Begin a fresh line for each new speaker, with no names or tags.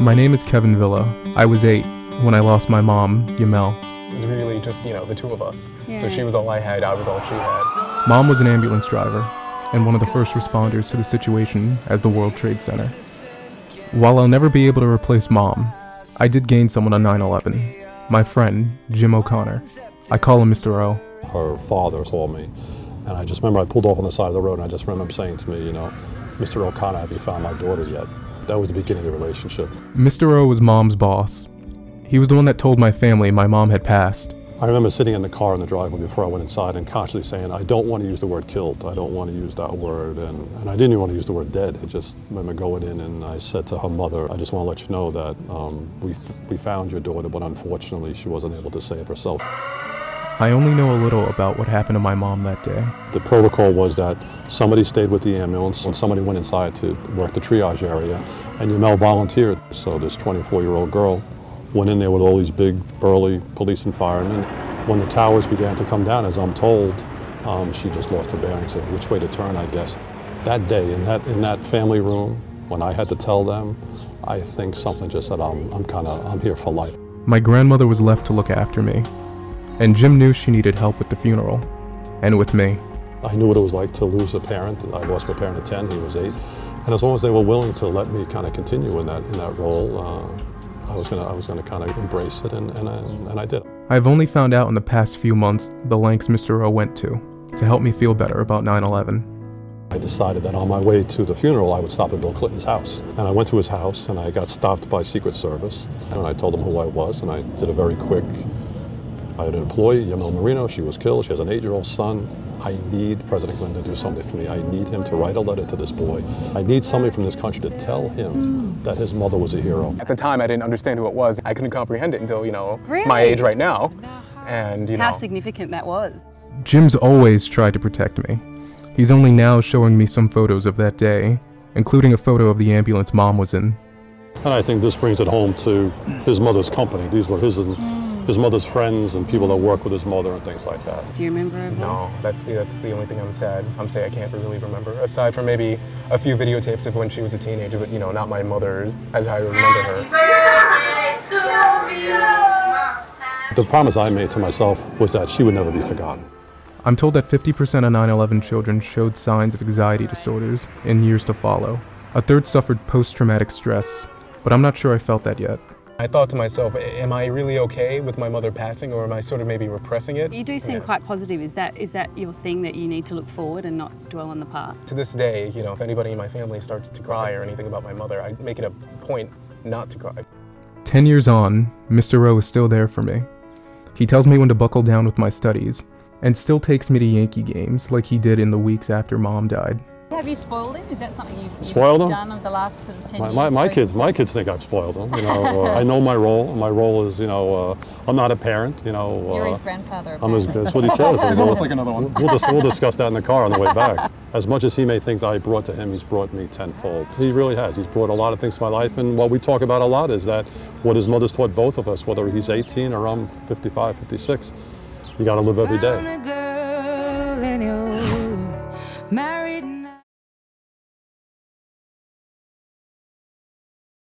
My name is Kevin Villa. I was 8 when I lost my mom, Yamel.
It was really just, the two of us.
Yeah.
So she was all I had, I was all she had.
Mom was an ambulance driver and one of the first responders to the situation as the World Trade Center. While I'll never be able to replace Mom, I did gain someone on 9/11. My friend, Jim O'Connor. I call him Mr. O.
Her father saw me, and I just remember I pulled off on the side of the road, and I just remember him saying to me, Mr. O'Connor, have you found my daughter yet? That was the beginning of the relationship.
Mr. O was Mom's boss. He was the one that told my family my mom had passed.
I remember sitting in the car in the driveway before I went inside and consciously saying, I don't want to use the word killed. I don't want to use that word. And I didn't even want to use the word dead. I just remember going in and I said to her mother, I just want to let you know that we found your daughter, but unfortunately she wasn't able to save herself.
I only know a little about what happened to my mom that day.
The protocol was that somebody stayed with the ambulance and somebody went inside to work the triage area, and Yamel volunteered. So this 24-year-old girl went in there with all these big, burly police and firemen. When the towers began to come down, as I'm told, she just lost her bearings of which way to turn, I guess. That day, in that family room, when I had to tell them, I think something just said, I'm here for life.
My grandmother was left to look after me, and Jim knew she needed help with the funeral, and with me.
I knew what it was like to lose a parent. I lost my parent at 10, he was 8. And as long as they were willing to let me kind of continue in that role, I was gonna kind of embrace it, and I did.
I've only found out in the past few months the lengths Mr. O went to help me feel better about 9/11.
I decided that on my way to the funeral, I would stop at Bill Clinton's house. And I went to his house, and I got stopped by Secret Service. And I told them who I was, and I did a very quick, I had an employee, Yamel Marino, she was killed, she has an 8-year-old son. I need President Clinton to do something for me. I need him to write a letter to this boy. I need somebody from this country to tell him that his mother was a hero.
At the time, I didn't understand who it was. I couldn't comprehend it until,
Really?
my age right now. And,
How significant that was.
Jim's always tried to protect me. He's only now showing me some photos of that day, including a photo of the ambulance Mom was in.
And I think this brings it home to his mother's company. These were his mother's friends and people that work with his mother and things like that.
Do you remember her voice?
No, that's the only thing I'm sad I can't really remember. Aside from maybe a few videotapes of when she was a teenager, but not my mother as I remember her.
The promise I made to myself was that she would never be forgotten.
I'm told that 50% of 9/11 children showed signs of anxiety disorders in years to follow. A third suffered post-traumatic stress, but I'm not sure I felt that yet.
I thought to myself, am I really okay with my mother passing, or am I sort of maybe repressing it?
You do seem quite positive. Is that your thing, that you need to look forward and not dwell on the past?
To this day, if anybody in my family starts to cry or anything about my mother, I make it a point not to cry.
10 years on, Mr. O is still there for me. He tells me when to buckle down with my studies, and still takes me to Yankee games like he did in the weeks after Mom died.
Have you spoiled him? Is that something you've done over the last sort of 10 years?
My kids think I've spoiled them. I know my role. My role is, I'm not a parent.
You're his grandfather.
That's what he says.
It's almost like another one.
We'll discuss that in the car on the way back. As much as he may think that I brought to him, he's brought me tenfold. He really has. He's brought a lot of things to my life, and what we talk about a lot is that what his mother's taught both of us, whether he's 18 or I'm 55, 56, you got to live every day.
Married